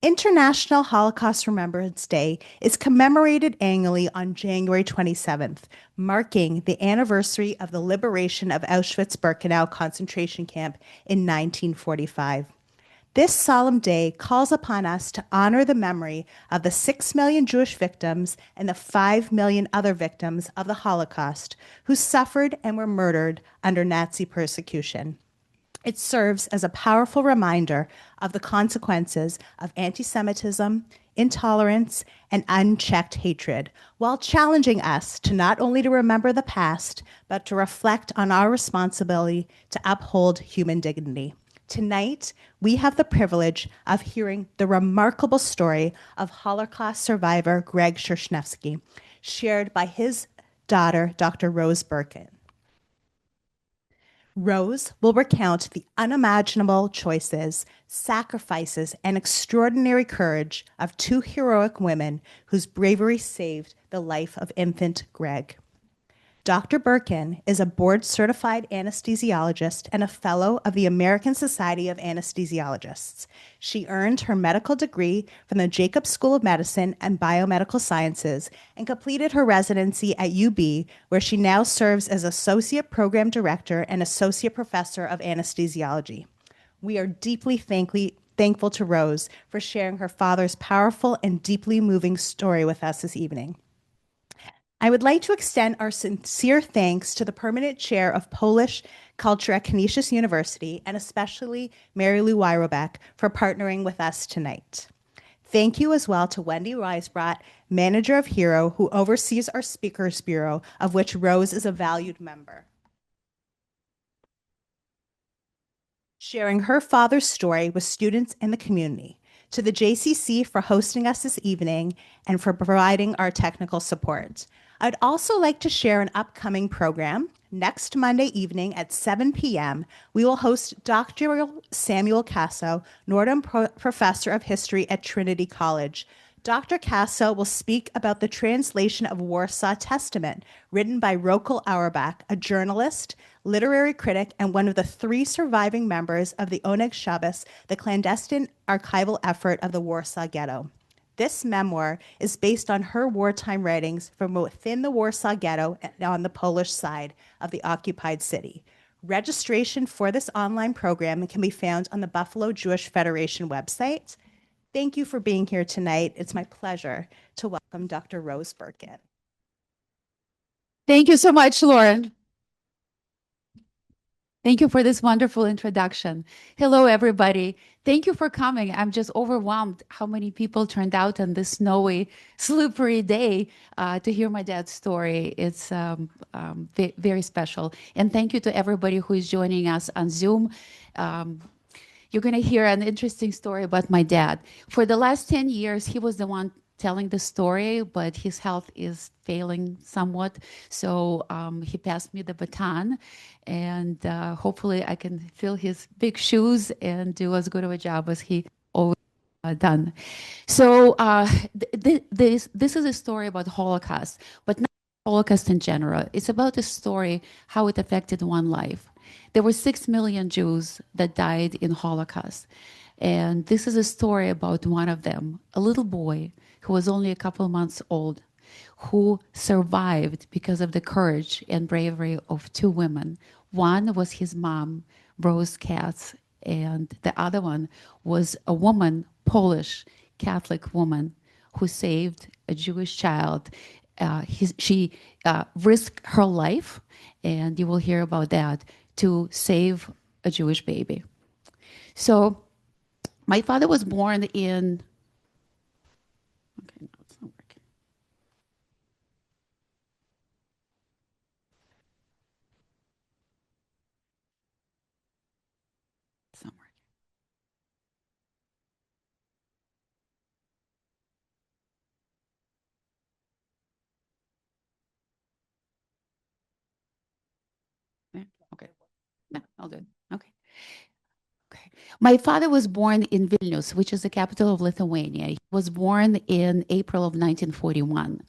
International Holocaust Remembrance Day is commemorated annually on January 27th, marking the anniversary of the liberation of Auschwitz-Birkenau concentration camp in 1945. This solemn day calls upon us to honor the memory of the 6 million Jewish victims and the 5 million other victims of the Holocaust who suffered and were murdered under Nazi persecution. It serves as a powerful reminder of the consequences of anti-Semitism, intolerance, and unchecked hatred, while challenging us to not only to remember the past, but to reflect on our responsibility to uphold human dignity. Tonight, we have the privilege of hearing the remarkable story of Holocaust survivor Greg Shershnevsky, shared by his daughter, Dr. Rose Berkun. Rose will recount the unimaginable choices, sacrifices, and extraordinary courage of two heroic women whose bravery saved the life of infant Greg. Dr. Berkun is a board-certified anesthesiologist and a fellow of the American Society of Anesthesiologists. She earned her medical degree from the Jacobs School of Medicine and Biomedical Sciences and completed her residency at UB, where she now serves as Associate Program Director and Associate Professor of Anesthesiology. We are deeply thankful to Rose for sharing her father's powerful and deeply moving story with us this evening. I would like to extend our sincere thanks to the Permanent Chair of Polish Culture at Canisius University, and especially Mary Lou Wyrobek, for partnering with us tonight. Thank you as well to Wendy Weisbrot, Manager of HERO, who oversees our Speakers Bureau, of which Rose is a valued member. Sharing her father's story with students in the community. To the JCC for hosting us this evening and for providing our technical support. I'd also like to share an upcoming program. Next Monday evening at 7 p.m., we will host Dr. Samuel Casso, Norton Professor of History at Trinity College. Dr. Casso will speak about the translation of Warsaw Testament, written by Rokel Auerbach, a journalist, literary critic, and one of the 3 surviving members of the Oneg Shabbos, the clandestine archival effort of the Warsaw Ghetto. This memoir is based on her wartime writings from within the Warsaw Ghetto and on the Polish side of the occupied city. Registration for this online program can be found on the Buffalo Jewish Federation website. Thank you for being here tonight. It's my pleasure to welcome Dr. Rose Berkun. Thank you so much, Lauren. Thank you for this wonderful introduction. Hello, everybody. Thank you for coming. I'm just overwhelmed how many people turned out on this snowy, slippery day to hear my dad's story. It's very special. And thank you to everybody who is joining us on Zoom. You're going to hear an interesting story about my dad. For the last 10 years, he was the one telling the story, but his health is failing somewhat. So he passed me the baton, and hopefully I can fill his big shoes and do as good of a job as he always done. So this is a story about Holocaust, but not Holocaust in general. It's about a story, how it affected one life. There were 6 million Jews that died in Holocaust. And this is a story about one of them, a little boy who was only a couple months old, who survived because of the courage and bravery of 2 women. One was his mom, Rose Katz, and the other one was a woman, Polish Catholic woman, who saved a Jewish child. She risked her life, and you will hear about that, to save a Jewish baby. So my father was born in, okay, no, it's not working. It's not working. Yeah, okay. No, I'll do it. Okay. Okay. My father was born in Vilnius, which is the capital of Lithuania. He was born in April of 1941.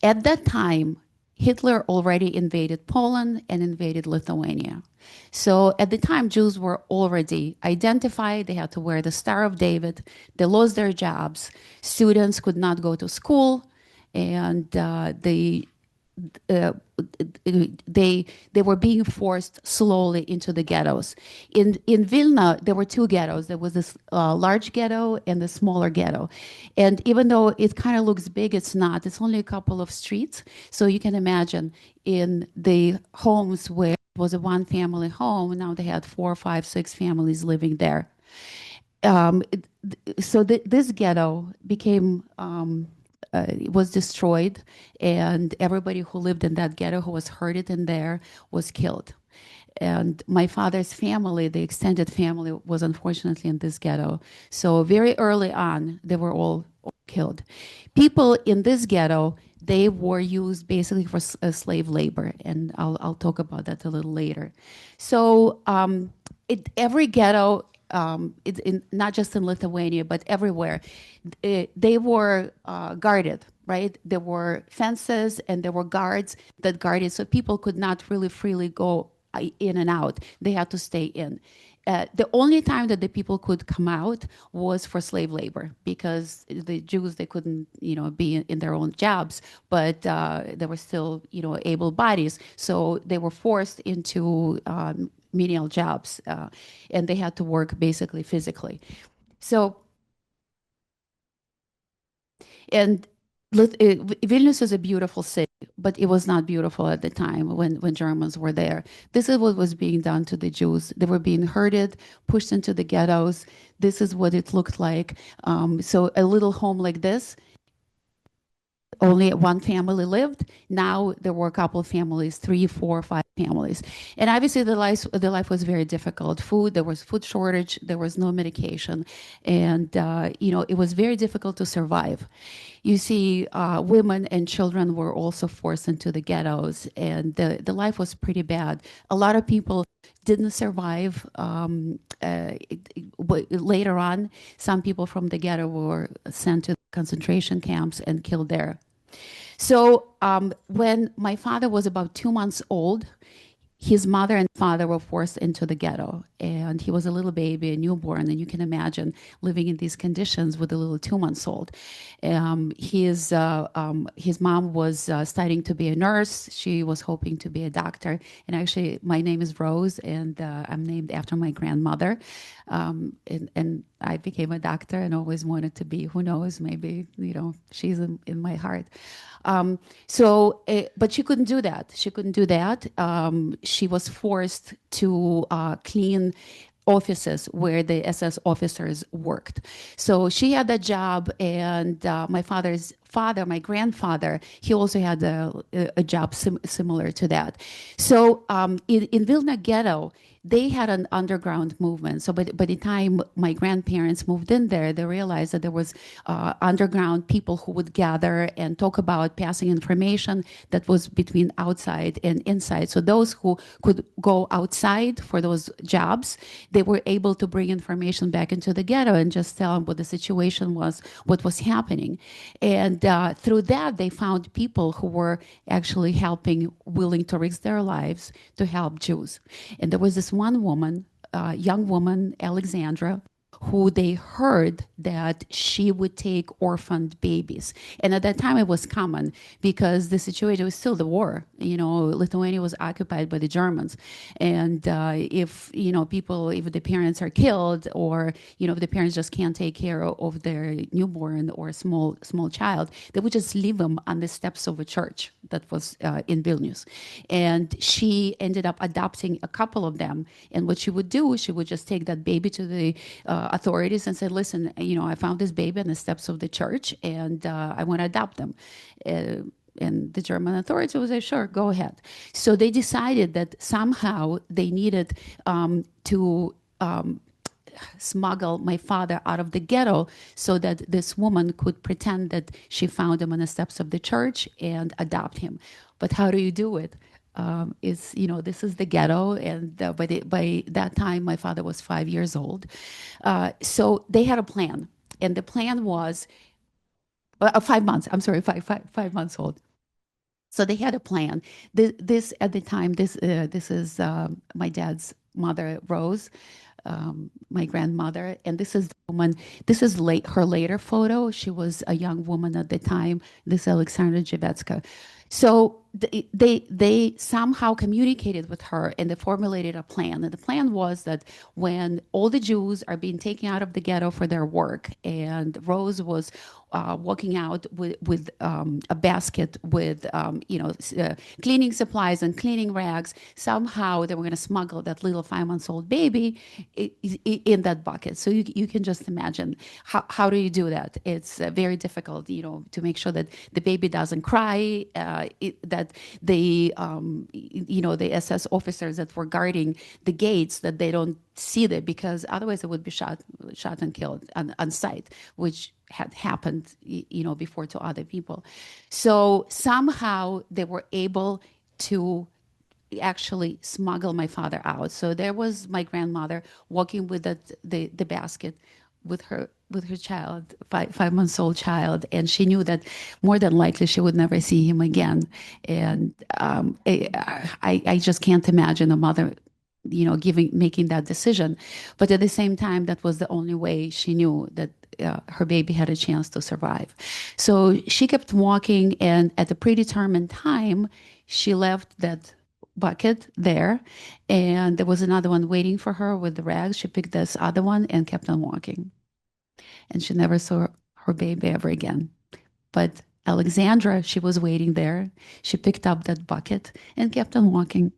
At that time, Hitler already invaded Poland and invaded Lithuania. So at the time, Jews were already identified. They had to wear the Star of David. They lost their jobs. Students could not go to school, and uh, they were being forced slowly into the ghettos. In Vilna, there were two ghettos. There was this large ghetto and the smaller ghetto, and even though it kind of looks big, it's not. It's only a couple of streets. So you can imagine in the homes where it was a one family home, now they had four, five, six families living there. Um, this ghetto became was destroyed, and everybody who lived in that ghetto who was hurted in there was killed. And my father's family, the extended family, was unfortunately in this ghetto. So very early on, they were all killed. People in this ghetto, they were used basically for slave labor, and I'll talk about that a little later. So every ghetto, not just in Lithuania, but everywhere, they were guarded, right? There were fences and there were guards that guarded, so people could not really freely go in and out. They had to stay in. The only time that the people could come out was for slave labor, because the Jews, they couldn't, be in their own jobs, but they were still, able bodies. So they were forced into menial jobs, and they had to work basically physically. So, and Vilnius is a beautiful city, but it was not beautiful at the time when Germans were there. This is what was being done to the Jews. They were being herded, pushed into the ghettos. This is what it looked like. So a little home like this, only one family lived. Now there were a couple of families, three, four, five families. And obviously the life was very difficult. There was food shortage, there was no medication. And, it was very difficult to survive. You see, women and children were also forced into the ghettos, and the life was pretty bad. A lot of people didn't survive. Later on, some people from the ghetto were sent to concentration camps and killed there. So when my father was about 2 months old, his mother and father were forced into the ghetto, and he was a little baby, a newborn, and you can imagine living in these conditions with a little 2 months old. His mom was studying to be a nurse. She was hoping to be a doctor. And actually, my name is Rose, and I'm named after my grandmother. And I became a doctor and always wanted to be. Who knows? Maybe she's in my heart. But she couldn't do that. She couldn't do that. She was forced to clean offices where the SS officers worked. So she had that job, and my father's father, my grandfather, he also had a job similar to that. So in Vilna Ghetto, they had an underground movement. So by the time my grandparents moved in there, they realized that there was underground people who would gather and talk about passing information that was between outside and inside. So those who could go outside for those jobs, they were able to bring information back into the ghetto and just tell them what the situation was, what was happening. And through that, they found people who were actually helping, willing to risk their lives to help Jews. And there was this one woman, young woman, Alexandra, who they heard that she would take orphaned babies. And at that time, it was common because the situation was still the war. Lithuania was occupied by the Germans. And if the parents are killed, or, if the parents just can't take care of their newborn or small child, they would just leave them on the steps of a church that was in Vilnius. And she ended up adopting a couple of them. And what she would do, she would just take that baby to the authorities and said, listen, I found this baby on the steps of the church, and I want to adopt them. And the German authorities would say, sure, go ahead. So they decided that somehow they needed to smuggle my father out of the ghetto so that this woman could pretend that she found him on the steps of the church and adopt him. But how do you do it? This is the ghetto, and by that time my father was 5 years old. So they had a plan, and the plan was 5 months. I'm sorry, 5 months old. So they had a plan. This at the time, this is my dad's mother, Rose, my grandmother, and this is the woman. This is her later photo. She was a young woman at the time. This is Alexandra Javetska. So they somehow communicated with her and they formulated a plan. And the plan was that when all the Jews are being taken out of the ghetto for their work, and Rose was walking out with a basket with cleaning supplies and cleaning rags. Somehow they were going to smuggle that little 5 months old baby in that bucket. So you can just imagine how do you do that? It's very difficult, to make sure that the baby doesn't cry, that the SS officers that were guarding the gates, that they don't see that, because otherwise it would be shot and killed on sight, which had happened, before to other people. So somehow they were able to actually smuggle my father out. So there was my grandmother walking with the basket with her child, 5 months old child, and she knew that more than likely she would never see him again. And I just can't imagine a mother making that decision. But at the same time, that was the only way she knew that her baby had a chance to survive. So she kept walking, and at a predetermined time, she left that bucket there, and there was another one waiting for her with the rags. She picked this other one and kept on walking. And she never saw her baby ever again. But Alexandra, she was waiting there. She picked up that bucket and kept on walking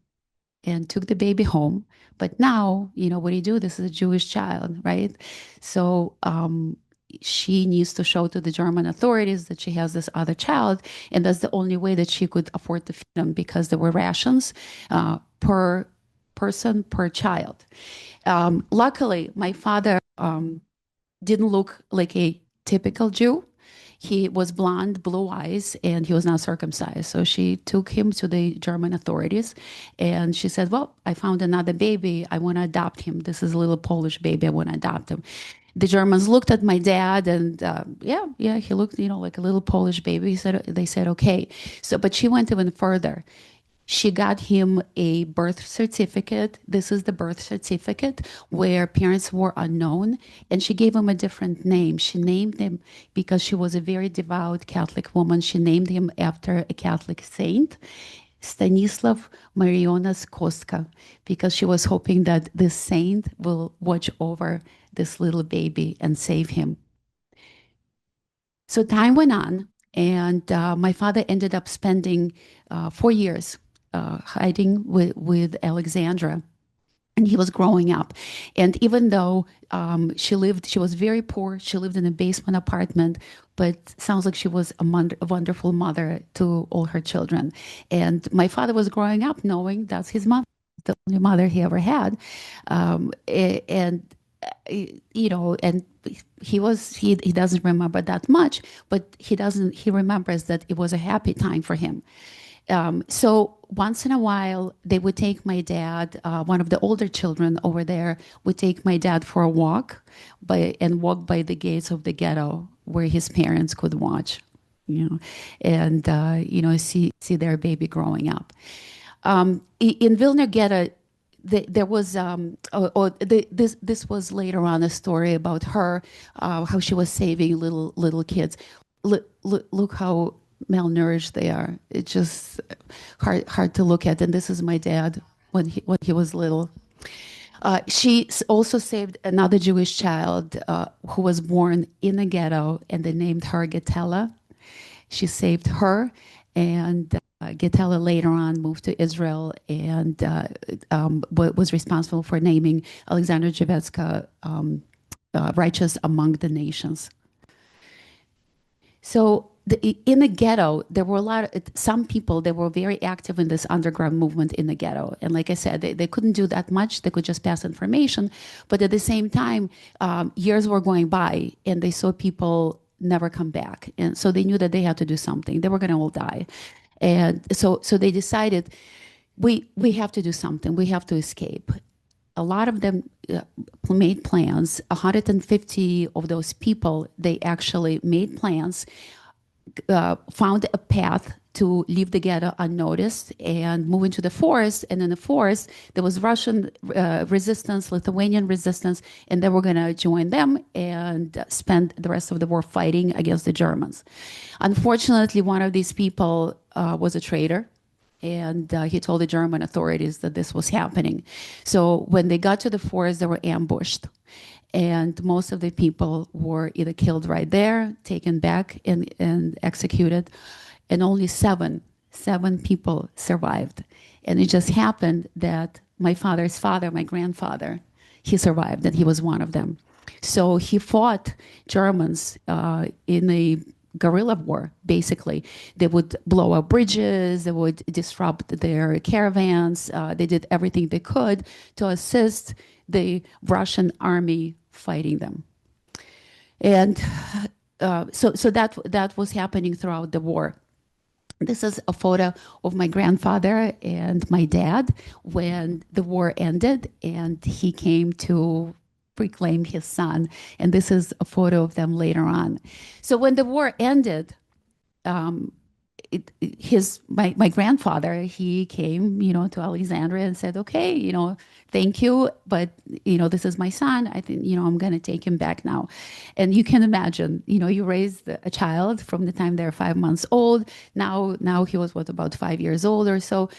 and took the baby home. But now, what do you do? This is a Jewish child, right? So she needs to show to the German authorities that she has this other child. And that's the only way that she could afford to feed them, because there were rations per person, per child. Luckily, my father didn't look like a typical Jew. He was blonde, blue eyes, and he was not circumcised. So she took him to the German authorities, and she said, well, I found another baby. I want to adopt him. This is a little Polish baby. I want to adopt him. The Germans looked at my dad, and yeah, he looked, like a little Polish baby. They said, okay. So, but she went even further. She got him a birth certificate. This is the birth certificate where parents were unknown, and she gave him a different name. She named him, because she was a very devout Catholic woman, she named him after a Catholic saint, Stanislav Marionas Kostka, because she was hoping that this saint will watch over this little baby and save him. So time went on, and my father ended up spending 4 years hiding with Alexandra. And he was growing up. And even though she was very poor, she lived in a basement apartment, but sounds like she was a wonderful mother to all her children. And my father was growing up knowing that's his mother, the only mother he ever had. And he doesn't remember that much, but he remembers that it was a happy time for him. So once in a while, they would take my dad, one of the older children over there, would take my dad for a walk and walk by the gates of the ghetto where his parents could watch, and see their baby growing up. In Vilna Ghetto, there was this was later on a story about her, how she was saving little kids. Look how malnourished they are. It's just hard to look at. And this is my dad when he was little. She also saved another Jewish child who was born in a ghetto, and they named her Getela. She saved her, and Getela later on moved to Israel and was responsible for naming Alexandra Javetska righteous among the nations. So in the ghetto, there were some people that were very active in this underground movement in the ghetto. And like I said, they couldn't do that much. They could just pass information. But at the same time, years were going by, and they saw people never come back. And so they knew that they had to do something. They were going to all die. And so they decided, we have to do something. We have to escape. A lot of them made plans. 150 of those people, they actually made plans, found a path to leave the ghetto unnoticed and move into the forest. And in the forest, there was Russian resistance, Lithuanian resistance, and they were going to join them and spend the rest of the war fighting against the Germans. Unfortunately, one of these people was a traitor, and he told the German authorities that this was happening. So when they got to the forest, they were ambushed. And most of the people were either killed right there, taken back, and executed. And only seven people survived. And it just happened that my father's father, my grandfather, he survived, and he was one of them. So he fought Germans in a guerrilla war, basically. They would blow up bridges, they would disrupt their caravans. They did everything they could to assist the Russian army fighting them. And so that was happening throughout the war. This is a photo of my grandfather and my dad when the war ended, and he came to reclaim his son. And this is a photo of them later on. So when the war ended, my grandfather, he came, to Alexandria and said, okay, thank you, but, this is my son. I think, I'm going to take him back now. And you can imagine, you raised a child from the time they're 5 months old. Now he was, about 5 years old or so.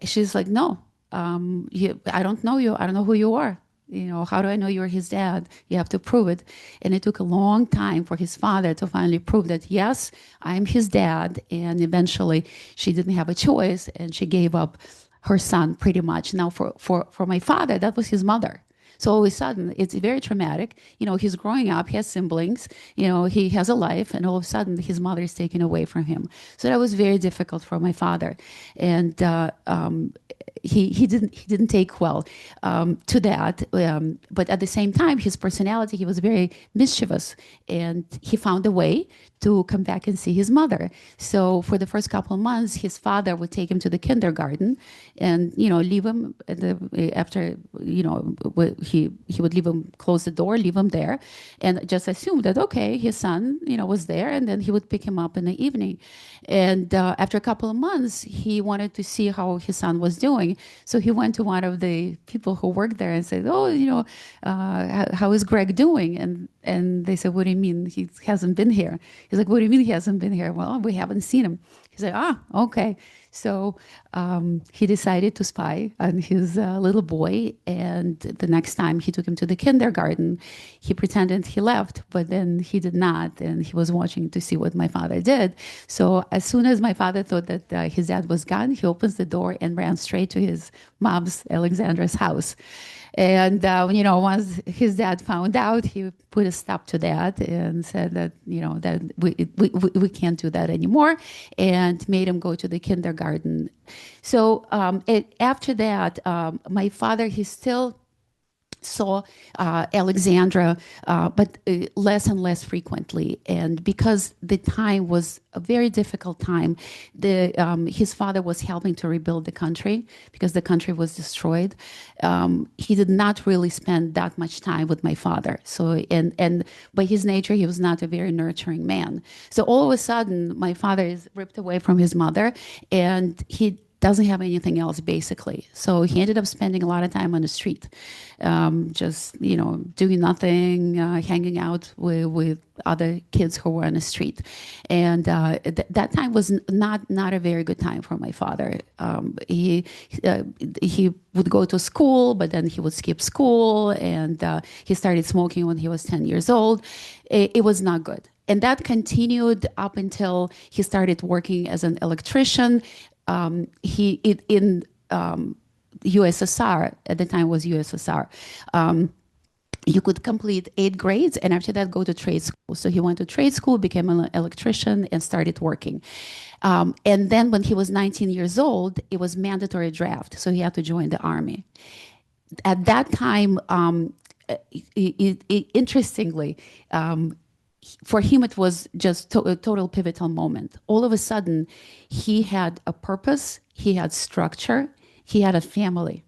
She's like, no, I don't know you. I don't know who you are. How do I know you're his dad? You have to prove it. And it took a long time for his father to finally prove that, yes, I'm his dad. And eventually she didn't have a choice, and she gave up her son pretty much. Now for my father, that was his mother. So all of a sudden, it's very traumatic. He's growing up, he has siblings, he has a life, and all of a sudden his mother is taken away from him. So that was very difficult for my father. And he didn't take well to that. But at the same time, his personality, he was very mischievous, and he found a way to come back and see his mother. So for the first couple of months, his father would take him to the kindergarten and, leave him after, he would leave him, close the door, leave him there, and just assume that, okay, his son, was there, and then he would pick him up in the evening. And after a couple of months, he wanted to see how his son was doing. So he went to one of the people who worked there and said, oh, how is Greg doing? And they said, what do you mean? He hasn't been here. He's like, what do you mean he hasn't been here? Well, we haven't seen him. He's like, okay. So he decided to spy on his little boy. And the next time he took him to the kindergarten, he pretended he left, but then he did not. And he was watching to see what my father did. So as soon as my father thought that his dad was gone, he opens the door and ran straight to his mom's, Alexandra's house. And, once his dad found out, he put a stop to that and said that, that we can't do that anymore, and made him go to the kindergarten. So after that, my father, he still saw Alexandra, but less and less frequently. And because the time was a very difficult time, his father was helping to rebuild the country because the country was destroyed. He did not really spend that much time with my father. So, and by his nature, he was not a very nurturing man. So all of a sudden, my father is ripped away from his mother, and he doesn't have anything else, basically. So he ended up spending a lot of time on the street, just, doing nothing, hanging out with other kids who were on the street. And that time was not a very good time for my father. He would go to school, but then he would skip school, and he started smoking when he was 10 years old. It was not good. And that continued up until he started working as an electrician. In USSR, at the time was USSR, you could complete 8 grades and after that go to trade school. So he went to trade school, became an electrician, and started working. And then when he was 19 years old, it was mandatory draft, so he had to join the army. At that time, interestingly, for him, it was just a total pivotal moment. All of a sudden, he had a purpose, he had structure, he had a family.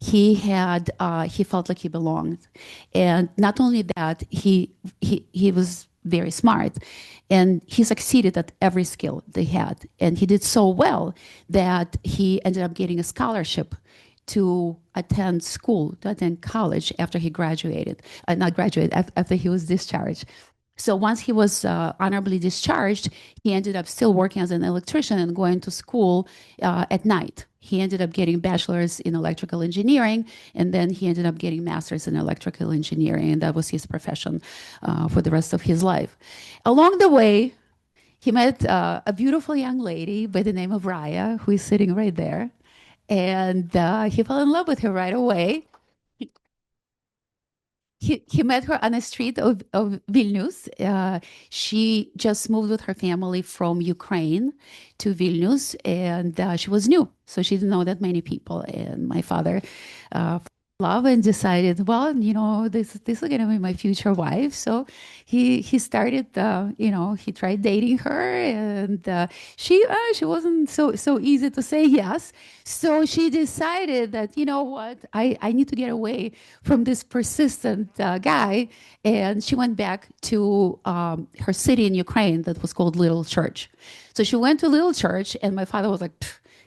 He felt like he belonged. And not only that, he was very smart. And he succeeded at every skill they had. And he did so well that he ended up getting a scholarship to attend school, to attend college after he graduated, not graduated, after he was discharged. So once he was honorably discharged, he ended up still working as an electrician and going to school at night. He ended up getting bachelor's in electrical engineering, and then he ended up getting master's in electrical engineering, and that was his profession for the rest of his life. Along the way, he met a beautiful young lady by the name of Raya, who is sitting right there, and he fell in love with her right away. He met her on the street of Vilnius. She just moved with her family from Ukraine to Vilnius, and she was new, so she didn't know that many people. And my father love and decided, well, this is going to be my future wife. So he started, he tried dating her, and she wasn't so easy to say yes. So she decided that, you know what, I need to get away from this persistent guy, and she went back to her city in Ukraine that was called Little Church. So she went to Little Church, and my father was like,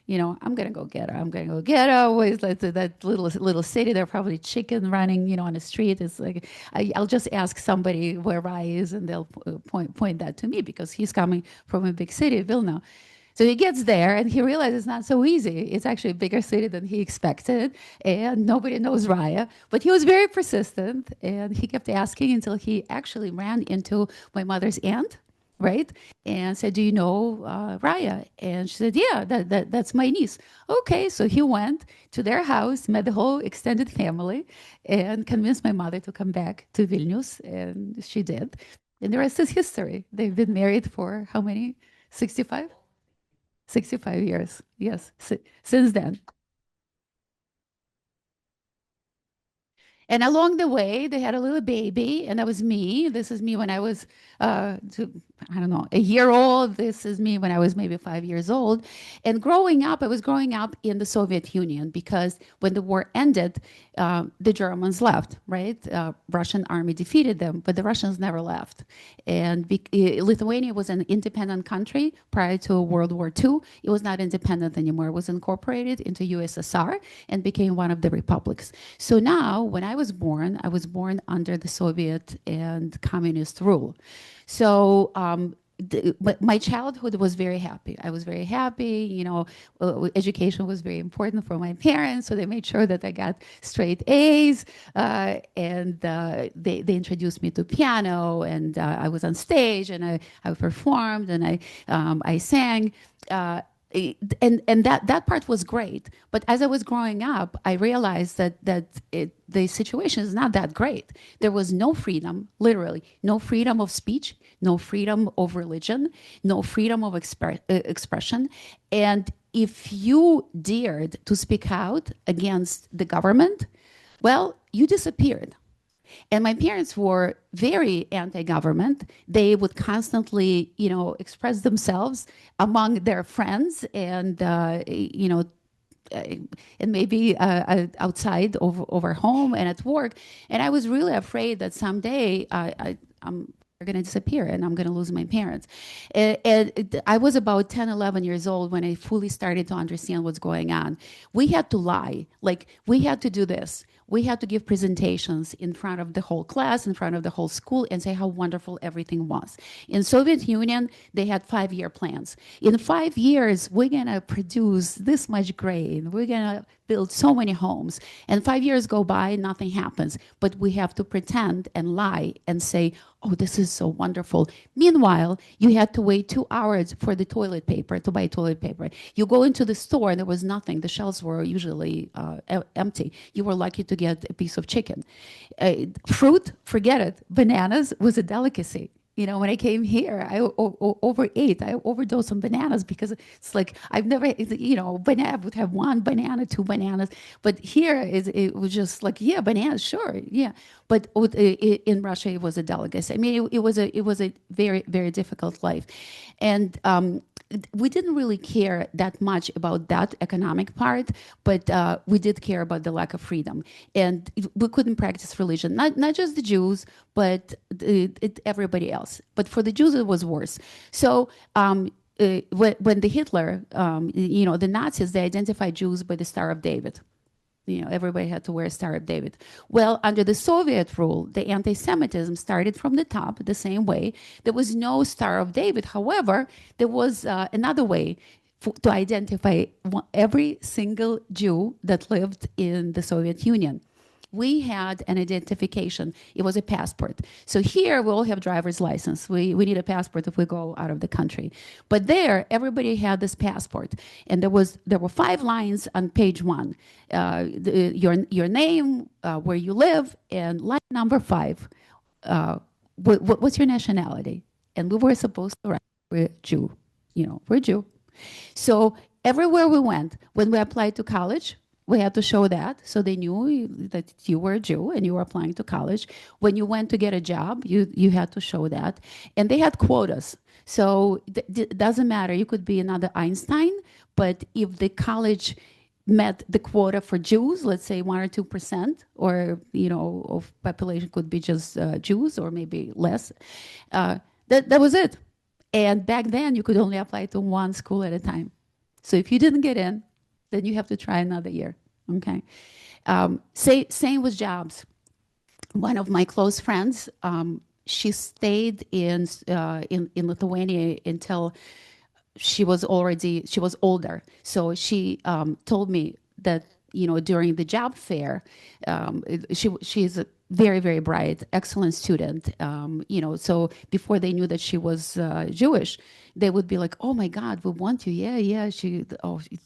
I'm gonna go get her. I'm gonna go get her. Always like that little city. There are probably chicken running, on the street. It's like I'll just ask somebody where I is, and they'll point that to me because he's coming from a big city, Vilna. So he gets there and he realizes it's not so easy. It's actually a bigger city than he expected, and nobody knows Raya. But he was very persistent, and he kept asking until he actually ran into my mother's aunt, right? And said, "Do you know Raya?" And she said, "Yeah, that's my niece." Okay, so he went to their house, met the whole extended family, and convinced my mother to come back to Vilnius, and she did. And the rest is history. They've been married for how many? 65? 65 years. Yes, since then. And along the way, they had a little baby, and that was me. This is me when I was, I don't know, a year old. This is me when I was maybe 5 years old. And growing up, I was growing up in the Soviet Union because when the war ended, the Germans left, right? Russian army defeated them, but the Russians never left. And Lithuania was an independent country prior to World War II. It was not independent anymore. It was incorporated into USSR and became one of the republics. So now, when I was born under the Soviet and communist rule. So but my childhood was very happy. I was very happy. Education was very important for my parents, so they made sure that I got straight A's. And they introduced me to piano, and I was on stage, and I performed, and I sang. And that part was great. But as I was growing up, I realized that the situation is not that great. There was no freedom, literally, no freedom of speech, no freedom of religion, no freedom of expression. And if you dared to speak out against the government, well, you disappeared. And my parents were very anti-government. They would constantly, express themselves among their friends and maybe outside of our home and at work. And I was really afraid that someday I'm going to disappear and I'm going to lose my parents. And I was about 10, 11 years old when I fully started to understand what's going on. We had to lie. Like, we had to do this. We had to give presentations in front of the whole class, in front of the whole school, and say how wonderful everything was. In Soviet Union, they had 5-year plans. In 5 years, we're going to produce this much grain. We're going to build so many homes. And 5 years go by, nothing happens. But we have to pretend and lie and say, oh, this is so wonderful. Meanwhile, you had to wait 2 hours for the toilet paper, to buy toilet paper. You go into the store and there was nothing. The shelves were usually empty. You were lucky to get a piece of chicken. Fruit, forget it. Bananas was a delicacy. When I came here, I overate. I overdosed on bananas because it's like I've never, banana would have 1 banana, 2 bananas, but here it was just like, yeah, bananas, sure, yeah. But in Russia, it was a delicacy. I mean, it was a very, very difficult life, and we didn't really care that much about that economic part, but we did care about the lack of freedom, and we couldn't practice religion. Not just the Jews, but everybody else. But for the Jews, it was worse. So. When the Hitler, the Nazis, they identified Jews by the Star of David. Everybody had to wear a Star of David. Well, under the Soviet rule, the anti-Semitism started from the top the same way. There was no Star of David. However, there was another way to identify every single Jew that lived in the Soviet Union. We had an identification. It was a passport. So here we all have driver's license. We need a passport if we go out of the country. But there, everybody had this passport, and there were 5 lines on page 1: your name, where you live, and line number 5. What's your nationality? And we were supposed to write, we're Jew. We're Jew. So everywhere we went, when we applied to college, we had to show that, so they knew that you were a Jew and you were applying to college. When you went to get a job, you had to show that. And they had quotas. So it doesn't matter. You could be another Einstein, but if the college met the quota for Jews, let's say 1 or 2%, or of population could be just Jews, or maybe less, that was it. And back then, you could only apply to one school at a time. So if you didn't get in, then you have to try another year. Okay. Same with jobs. One of my close friends, she stayed in Lithuania until she was older. So she told me that during the job fair, she's a very, very bright, excellent student. So before they knew that she was Jewish, they would be like, "Oh my God, we want you." Yeah.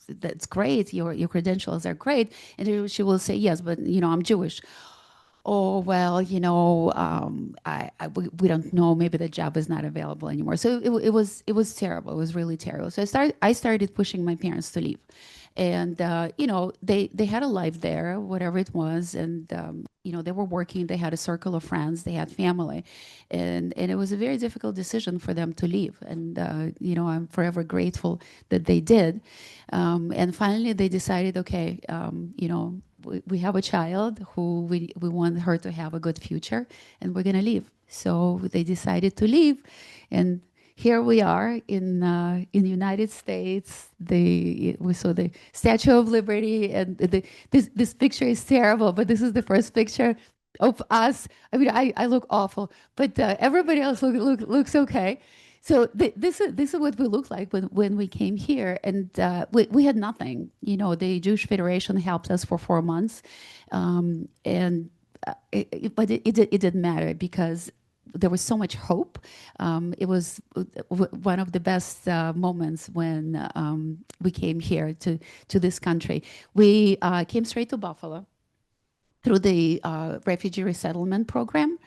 That's great. Your credentials are great. And she will say, "Yes, but I'm Jewish." Oh, well, we don't know. Maybe the job is not available anymore. So it was terrible. It was really terrible. So I started pushing my parents to leave, and they had a life there, whatever it was, and they were working. They had a circle of friends. They had family, and it was a very difficult decision for them to leave. And I'm forever grateful that they did. And finally, they decided, okay, we have a child who we want her to have a good future, and we're going to leave. So they decided to leave, and here we are in the United States. We saw the Statue of Liberty, and this picture is terrible, but this is the first picture of us. I mean, I look awful, but everybody else looks okay. So this is what we looked like when we came here, and we had nothing. The Jewish Federation helped us for 4 months, and but it didn't matter because there was so much hope. It was one of the best moments when we came here to this country. We came straight to Buffalo through the refugee resettlement program.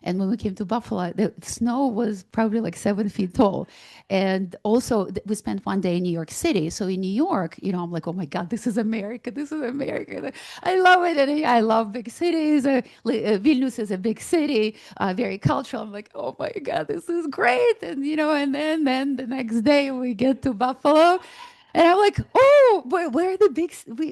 And when we came to Buffalo, the snow was probably like 7 feet tall. And also, we spent one day in New York City. So in New York, I'm like, oh my God, this is America. This is America. I love it. And I love big cities. Vilnius is a big city, very cultural. I'm like, oh my God, this is great. And, and then the next day we get to Buffalo. And I'm like, oh, where are the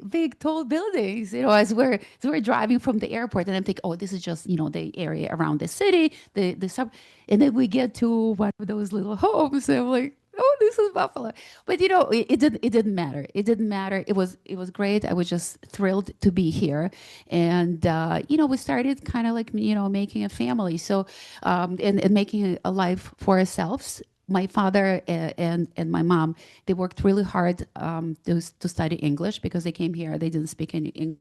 big tall buildings? As we're driving from the airport, and I'm thinking, oh, this is just the area around the city, the sub, and then we get to one of those little homes, and I'm like, oh, this is Buffalo. But it didn't matter. It didn't matter. It was great. I was just thrilled to be here, and we started kind of like making a family, so and making a life for ourselves. My father and my mom, they worked really hard to study English because they came here. They didn't speak any English.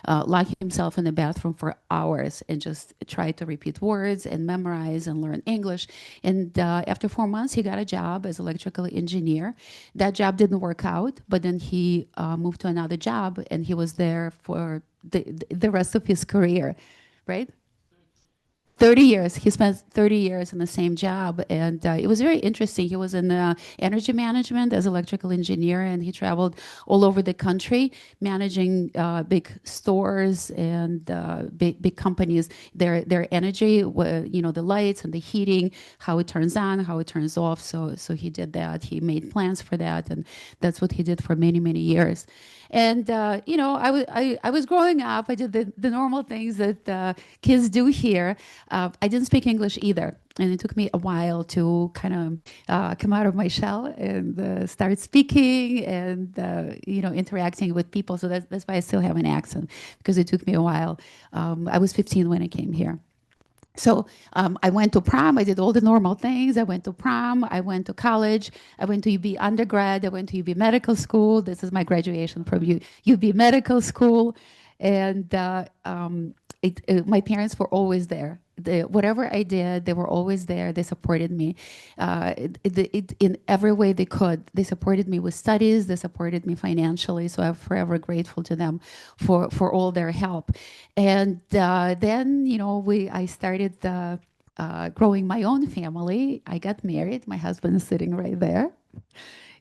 Lock himself in the bathroom for hours and just try to repeat words and memorize and learn English. And after 4 months, he got a job as electrical engineer. That job didn't work out, but then he moved to another job, and he was there for the rest of his career, right? 30 years. He spent 30 years in the same job. And it was very interesting. He was in energy management as electrical engineer, and he traveled all over the country managing big stores and big companies, their energy, the lights and the heating, how it turns on, how it turns off. So he did that. He made plans for that. And that's what he did for many, many years. And I was growing up. I did the normal things that kids do here. I didn't speak English either, and it took me a while to kind of come out of my shell and start speaking and interacting with people. So that's why I still have an accent, because it took me a while. I was 15 when I came here. So I went to prom. I did all the normal things. I went to prom. I went to college. I went to UB undergrad. I went to UB Medical School. This is my graduation from UB Medical School. And my parents were always there. Whatever I did, they were always there. They supported me in every way they could. They supported me with studies. They supported me financially. So I'm forever grateful to them for all their help. And then, I started growing my own family. I got married. My husband is sitting right there.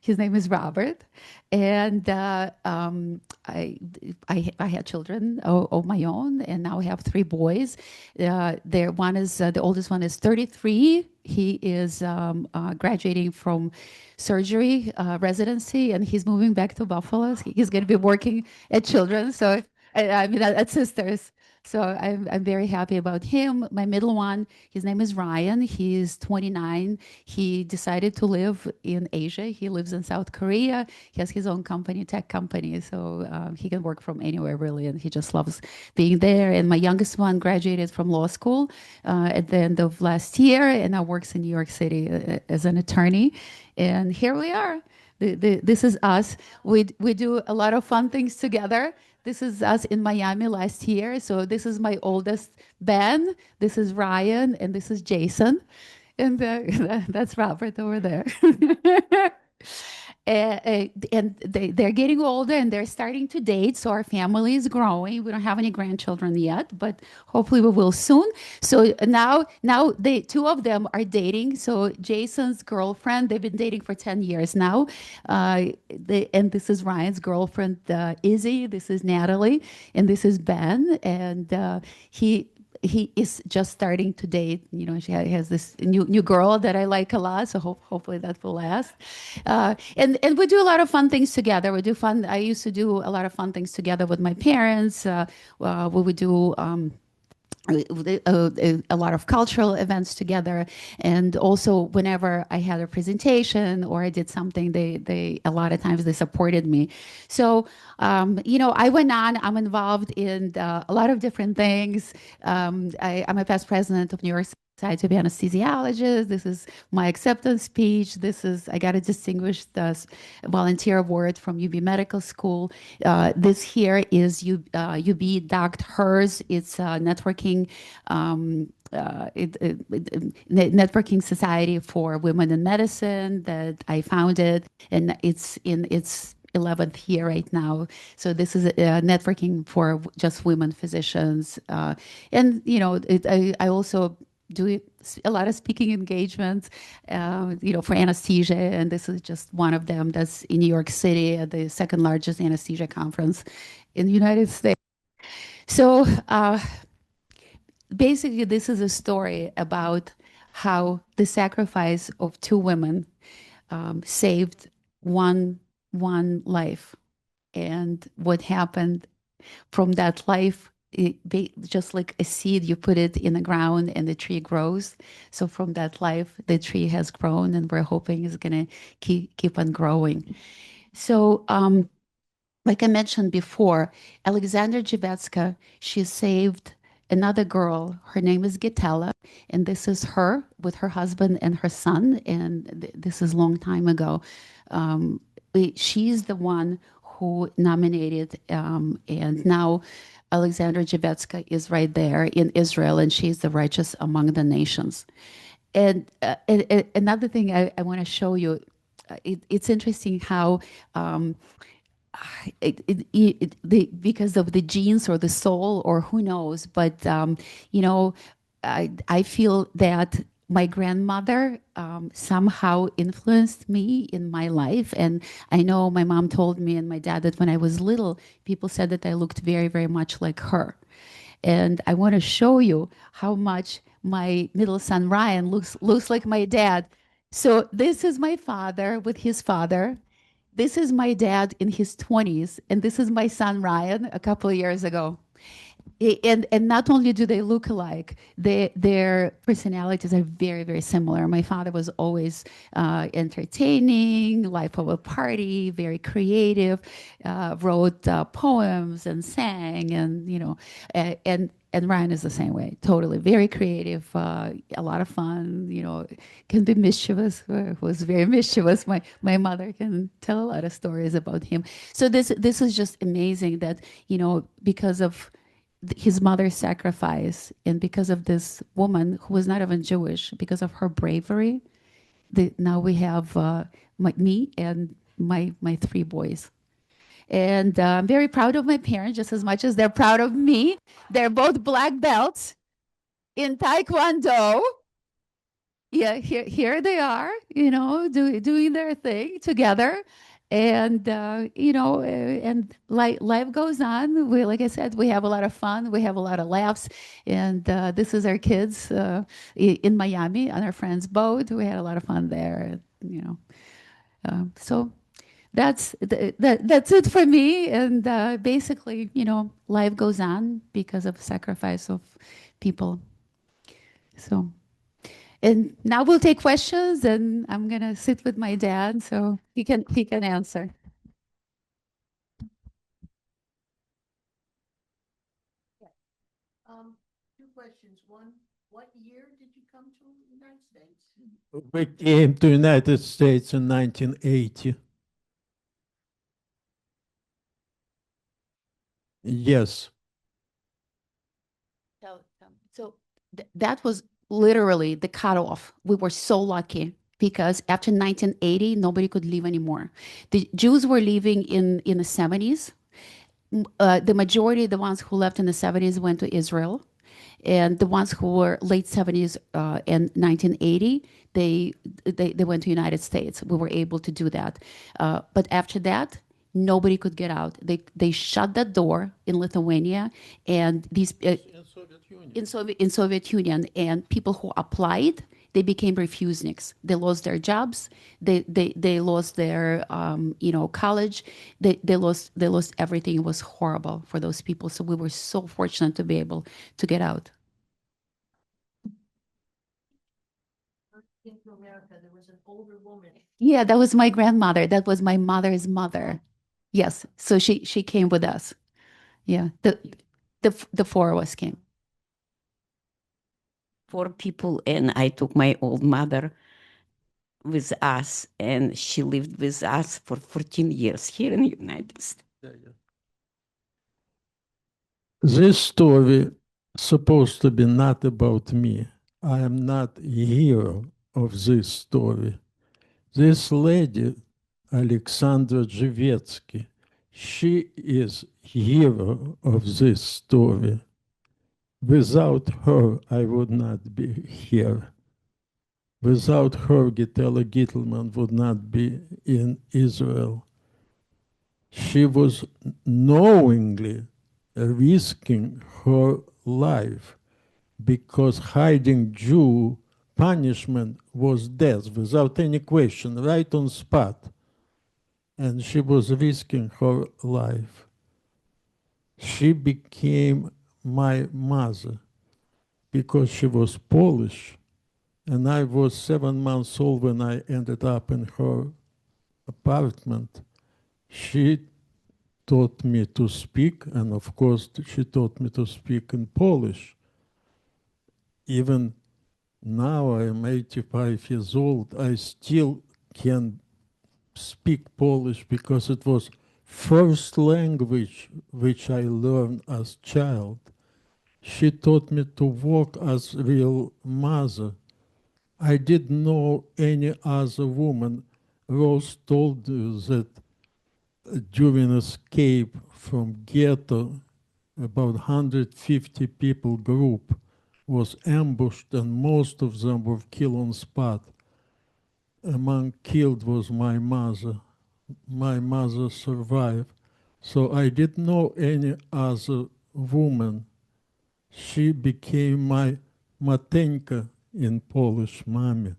His name is Robert, and I had children of my own, and now I have three boys. One is the oldest one is 33. He is graduating from surgery residency, and he's moving back to Buffalo. He's going to be working at Children's, so I mean at Sisters. So I'm very happy about him. My middle one, his name is Ryan. He's 29. He decided to live in Asia. He lives in South Korea. He has his own company, tech company. So he can work from anywhere, really. And he just loves being there. And my youngest one graduated from law school at the end of last year, and now works in New York City as an attorney. And here we are. This is us. We do a lot of fun things together. This is us in Miami last year. So this is my oldest, Ben. This is Ryan, and this is Jason, and that's Robert over there. And they're getting older, and they're starting to date. So our family is growing. We don't have any grandchildren yet, but hopefully we will soon. So now they two of them are dating. So Jason's girlfriend, they've been dating for 10 years now. And this is Ryan's girlfriend, Izzy. This is Natalie, and this is Ben. And he is just starting to date. She has this new girl that I like a lot. So hopefully that will last. And we do a lot of fun things together. We do fun. I used to do a lot of fun things together with my parents. We would do. A lot of cultural events together, and also whenever I had a presentation or I did something, they a lot of times they supported me. So I went on. I'm involved in a lot of different things. I'm a past president of New York Society of Anesthesiologists. This is my acceptance speech. I got a distinguished volunteer award from UB Medical School. This here is UB Doc Hers. It's networking. Networking Society for Women in Medicine that I founded, and it's in its 11th year right now. So this is networking for just women physicians, and I also do a lot of speaking engagements, for anesthesia, and this is just one of them. That's in New York City at the second largest anesthesia conference in the United States. So basically, this is a story about how the sacrifice of two women saved one life, and what happened from that life. Just like a seed, you put it in the ground and the tree grows. So from that life, the tree has grown, and we're hoping it's going to keep on growing. So like I mentioned before, Alexandra Jivetska, she saved another girl. Her name is Gitela, and this is her with her husband and her son, and this is a long time ago. She's the one who nominated, and now Alexandra Jivetska is right there in Israel, and she's the righteous among the nations. And another thing I want to show you, it's interesting how because of the genes or the soul or who knows, but I feel that my grandmother somehow influenced me in my life. And I know my mom told me and my dad that when I was little, people said that I looked very, very much like her. And I want to show you how much my middle son Ryan looks like my dad. So this is my father with his father. This is my dad in his 20s, and this is my son Ryan a couple of years ago. And not only do they look alike, their personalities are very, very similar. My father was always entertaining, life of a party, very creative, wrote poems and sang, and and Ryan is the same way, totally very creative, a lot of fun. Can be mischievous. Was very mischievous. My mother can tell a lot of stories about him. So this is just amazing that because of his mother's sacrifice and because of this woman who was not even Jewish, because of her bravery, now we have me and my three boys. And I'm very proud of my parents just as much as they're proud of me. They're both black belts in Taekwondo. Yeah, here they are, doing their thing together. And and life goes on. Like I said, we have a lot of fun, we have a lot of laughs. And this is our kids in Miami on our friend's boat. We had a lot of fun there. So that's it for me. And basically, life goes on because of sacrifice of people. So and now we'll take questions, and I'm gonna sit with my dad so he can answer. Um, Two questions. One, what year did you come to the United States? We came to United States in 1980. Yes. So that was literally the cutoff. We were so lucky because after 1980, nobody could leave anymore. The Jews were leaving in the 70s. The majority of the ones who left in the 70s went to Israel. And the ones who were late 70s and 1980, they went to United States. We were able to do that. But after that, nobody could get out. They shut that door in Lithuania, and these In Soviet Union. in Soviet Union, and people who applied, they became refuseniks. They lost their jobs. They lost their college. They lost everything. It was horrible for those people. So we were so fortunate to be able to get out. Into America, there was an older woman. Yeah, that was my grandmother. That was my mother's mother. Yes. So she came with us. Yeah. The four of us came. Four people, and I took my old mother with us, and she lived with us for 14 years here in the United States. This story supposed to be not about me. I am not a hero of this story. This lady, Alexandra Zhivetsky, she is hero of this story. Without her, I would not be here. Without her, Gitela Gittelman would not be in Israel. She was knowingly risking her life because hiding Jew punishment was death without any question, right on spot. And she was risking her life. She became my mother because she was Polish, and I was 7 months old when I ended up in her apartment. She taught me to speak, and of course, she taught me to speak in Polish. Even now, I am 85 years old, I still can speak Polish because it was first language which I learned as child. She taught me to walk as real mother. I didn't know any other woman. Rose told you that during escape from ghetto, about 150 people group was ambushed, and most of them were killed on spot. Among killed was my mother. My mother survived. So I didn't know any other woman. She became my Mateńka in Polish, mommy.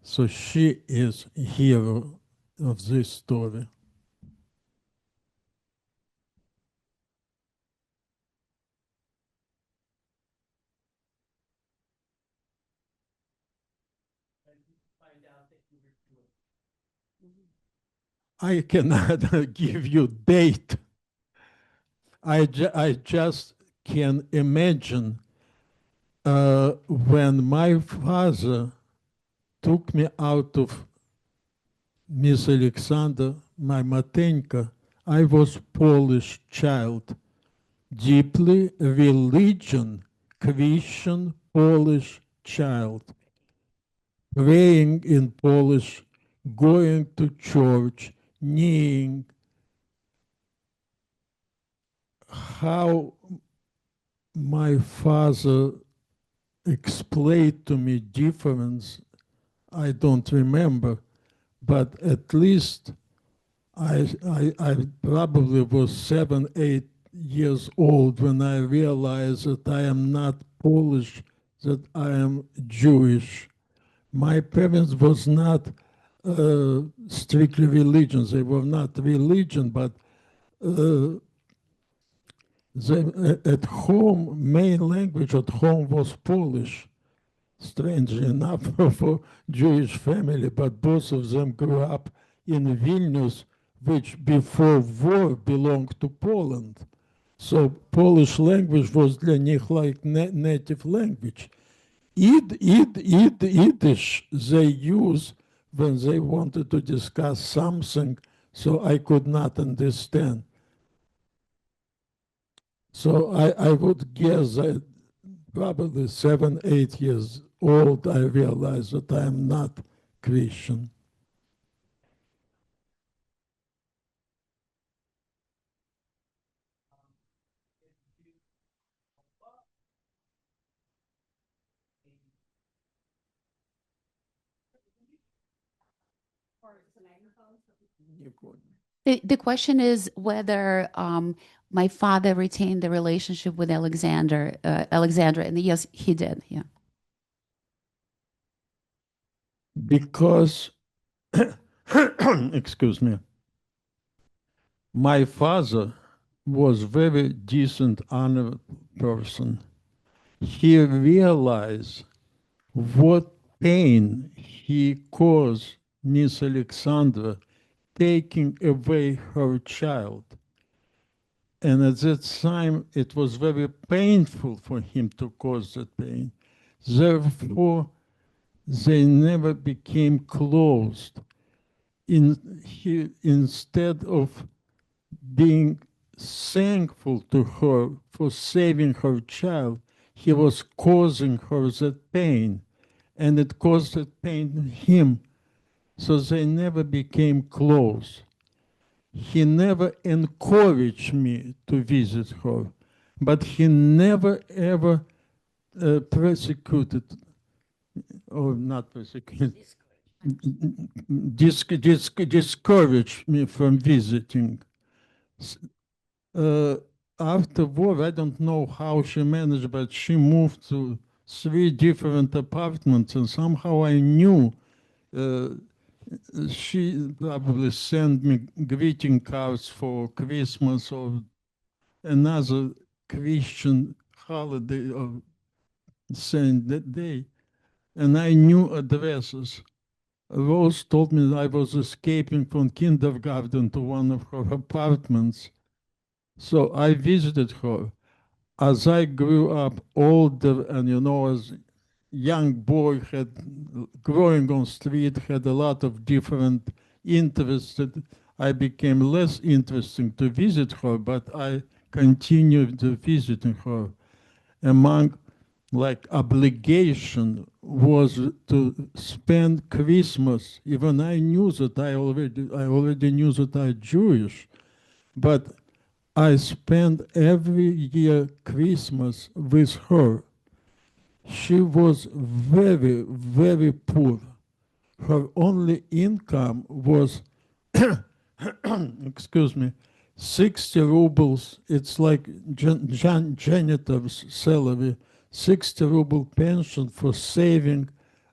So she is hero of this story. I cannot give you date. I just can imagine when my father took me out of Miss Alexander, my Mateńka, I was Polish child, deeply religion, Christian Polish child, praying in Polish, going to church, kneeling. How my father explained to me difference, I don't remember, but at least I probably was 7, 8 years old when I realized that I am not Polish, that I am Jewish. My parents was not strictly religion. They were not religion, but at home, main language at home was Polish. Strangely enough for Jewish family, but both of them grew up in Vilnius, which before war belonged to Poland. So Polish language was для них like native language. Yiddish they use when they wanted to discuss something, so I could not understand. So I would guess that probably 7, 8 years old, I realized that I am not Christian. The question is whether my father retained the relationship with Alexandra, and yes, he did. Yeah. Because, excuse me, my father was very decent, honored person. He realized what pain he caused Miss Alexandra taking away her child. And at that time, it was very painful for him to cause that pain. Therefore, they never became closed. Instead of being thankful to her for saving her child, he was causing her that pain, and it caused that pain to him. So they never became close. He never encouraged me to visit her, but he never ever persecuted, or not persecuted, discouraged me from visiting. After war, I don't know how she managed, but she moved to 3 different apartments, and somehow I knew she probably sent me greeting cards for Christmas or another Christian holiday or saint that day, and I knew addresses. Rose told me that I was escaping from kindergarten to one of her apartments. So I visited her. As I grew up older and, as young boy had growing on street, had a lot of different interests that I became less interesting to visit her, but I continued visiting her. Among like obligation was to spend Christmas. Even I knew that I already knew that I'm Jewish, but I spent every year Christmas with her. She was very, very poor. Her only income was, excuse me, 60 rubles. It's like janitor's salary, 60 ruble pension for saving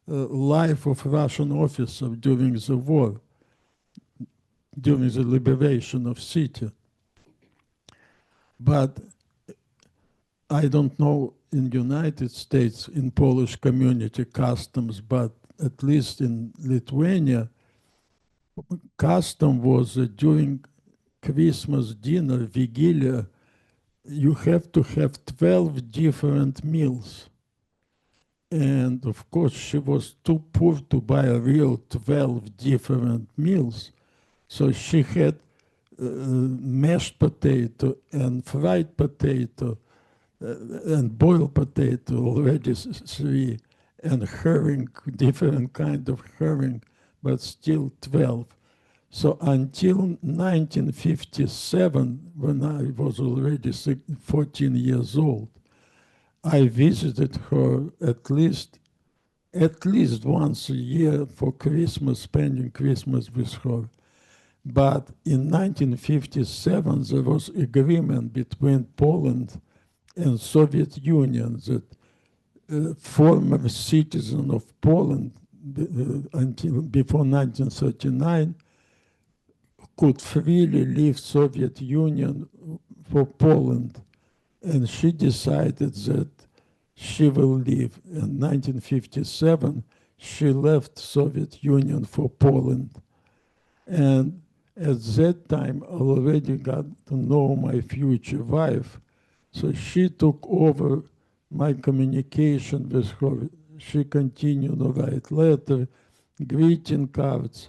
life of Russian officer during the war, during the liberation of city. But I don't know in United States, in Polish community customs, but at least in Lithuania, custom was during Christmas dinner, Vigilia, you have to have 12 different meals. And of course, she was too poor to buy a real 12 different meals. So she had mashed potato and fried potato and boiled potato, already three, and herring, different kind of herring, but still 12. So until 1957, when I was already 14 years old, I visited her at least once a year for Christmas, spending Christmas with her. But in 1957, there was agreement between Poland and Soviet Union that former citizen of Poland until before 1939 could freely leave Soviet Union for Poland. And she decided that she will leave. In 1957, she left Soviet Union for Poland. And at that time, I already got to know my future wife. So she took over my communication with her. She continued to write letters, greeting cards.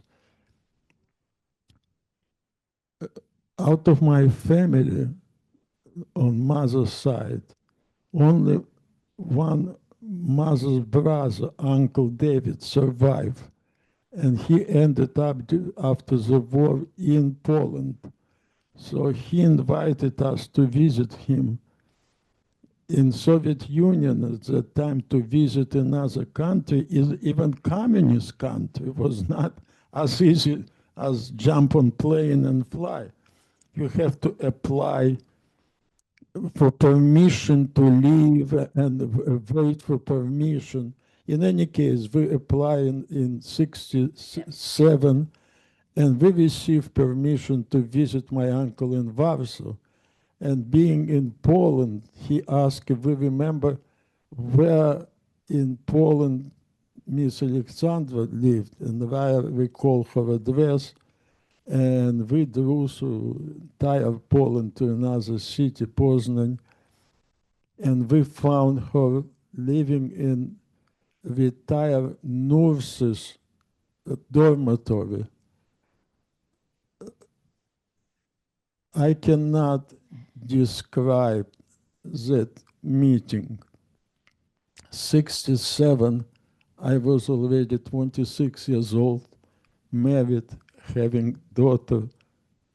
Out of my family, on mother's side, only one mother's brother, Uncle David, survived. And he ended up after the war in Poland. So he invited us to visit him. In Soviet Union at that time, to visit another country, even communist country, was not as easy as jump on plane and fly. You have to apply for permission to leave and wait for permission. In any case, we applied in 67 and we received permission to visit my uncle in Warsaw. And being in Poland, he asked if we remember where in Poland Miss Alexandra lived and where we call her address. And we drove through entire Poland to another city, Poznan, and we found her living in retired nurses' dormitory. I cannot describe that meeting. 67, I was already 26 years old, married, having daughter,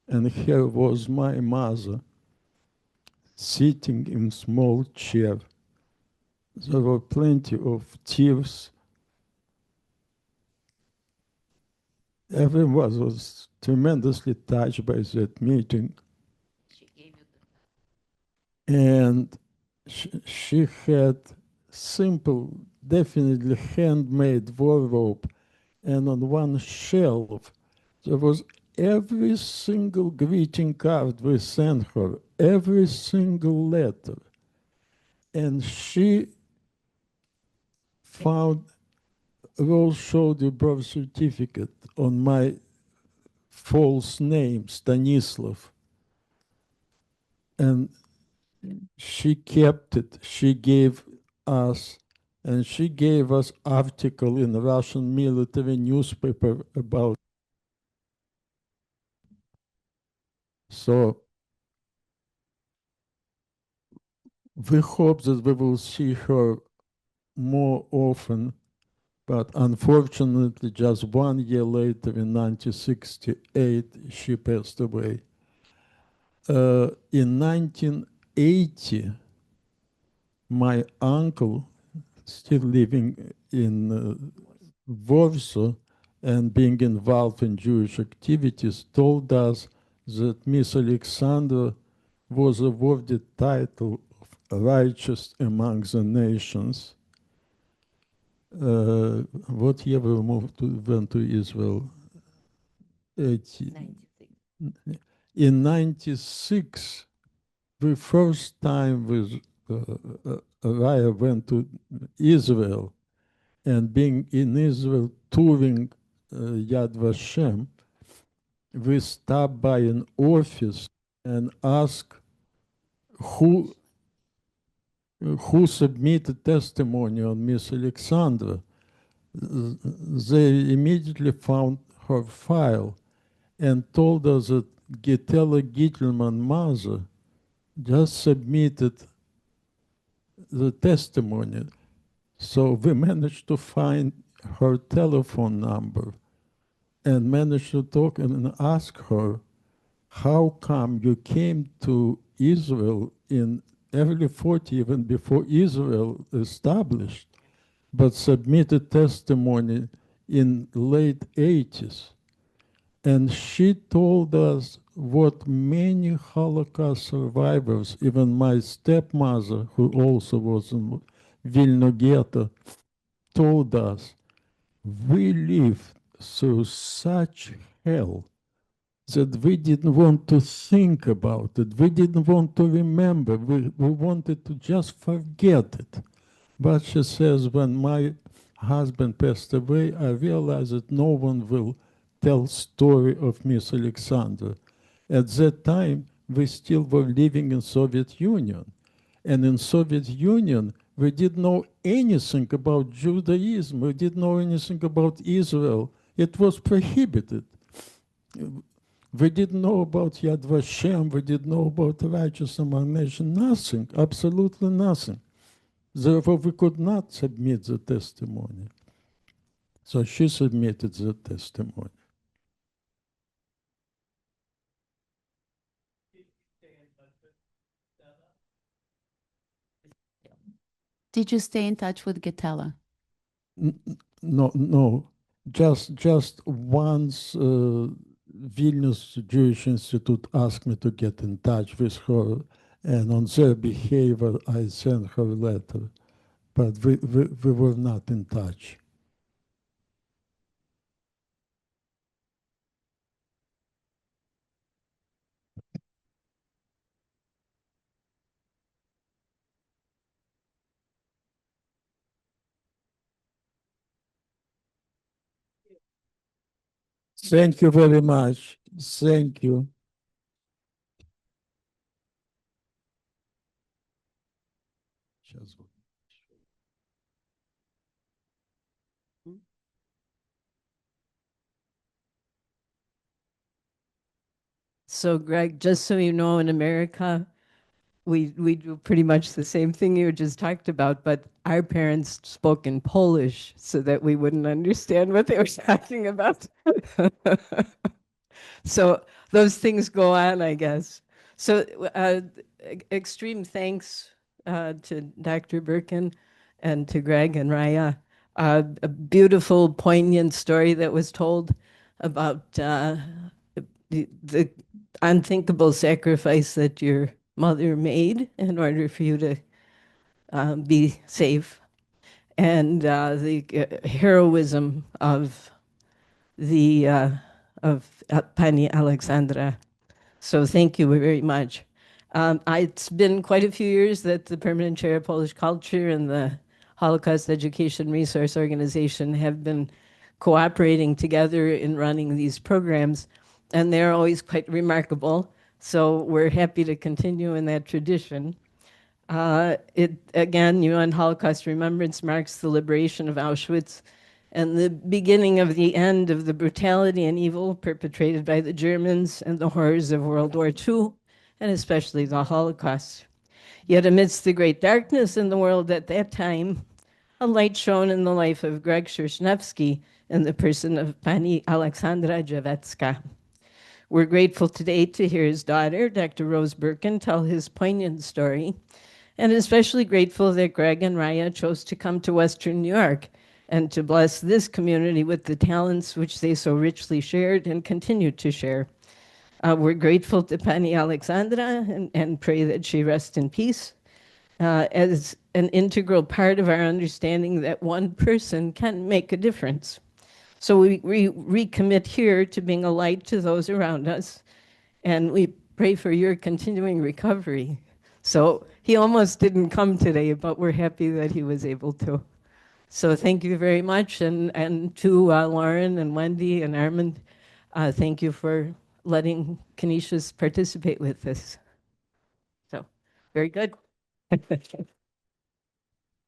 and here was my mother sitting in small chair. There were plenty of tears. Everyone was tremendously touched by that meeting. And she had simple, definitely handmade wardrobe, and on one shelf there was every single greeting card we sent her, every single letter. And she found, Rose showed the birth certificate on my false name, Stanislav. And she kept it. She gave us, and she gave us article in the Russian military newspaper about. So we hope that we will see her more often, but unfortunately, just 1 year later, in 1968, she passed away. In 1980, my uncle, still living in Warsaw and being involved in Jewish activities, told us that Miss Alexandra was awarded title of Righteous Among the Nations. What year we went to Israel? 80. 96. In 96, the first time with Raya went to Israel, and being in Israel touring Yad Vashem, we stopped by an office and asked who submitted testimony on Miss Alexandra. They immediately found her file and told us that Gitela Gittelman mother just submitted the testimony. So we managed to find her telephone number and managed to talk and ask her, how come you came to Israel in early 40, even before Israel established, but submitted testimony in late 80s? And she told us what many Holocaust survivors, even my stepmother, who also was in Vilna Ghetto, told us, we lived through such hell that we didn't want to think about it. We didn't want to remember. We wanted to just forget it. But she says, when my husband passed away, I realized that no one will tell story of Miss Alexandra. At that time, we still were living in Soviet Union. And in Soviet Union, we didn't know anything about Judaism. We didn't know anything about Israel. It was prohibited. We didn't know about Yad Vashem. We didn't know about Righteous Among Nations. Nothing, absolutely nothing. Therefore, we could not submit the testimony. So she submitted the testimony. Did you stay in touch with Gitela? No. Just once Vilnius Jewish Institute asked me to get in touch with her, and on their behavior, I sent her a letter. But we were not in touch. Thank you very much. Thank you. So, Greg, just so you know, in America, we do pretty much the same thing you just talked about, but our parents spoke in Polish so that we wouldn't understand what they were talking about. So those things go on, I guess. So extreme thanks to Dr. Berkun and to Greg and Raya. A beautiful, poignant story that was told about the unthinkable sacrifice that your mother made in order for you to be safe, and the heroism of Pani Alexandra. So thank you very much. It's been quite a few years that the Permanent Chair of Polish Culture and the Holocaust Education Resource Organization have been cooperating together in running these programs, and they're always quite remarkable. So we're happy to continue in that tradition. Again, UN Holocaust Remembrance marks the liberation of Auschwitz and the beginning of the end of the brutality and evil perpetrated by the Germans and the horrors of World War II, and especially the Holocaust. Yet amidst the great darkness in the world at that time, a light shone in the life of Greg Shershnevsky in the person of Pani Alexandra Jewecka. We're grateful today to hear his daughter, Dr. Rose Berkun, tell his poignant story, and especially grateful that Greg and Raya chose to come to Western New York and to bless this community with the talents which they so richly shared and continue to share. We're grateful to Penny Alexandra and pray that she rest in peace as an integral part of our understanding that one person can make a difference. So we recommit here to being a light to those around us, and we pray for your continuing recovery. So he almost didn't come today, but we're happy that he was able to. So thank you very much, and to Lauren and Wendy and Armand, thank you for letting Canisius participate with this. So, very good.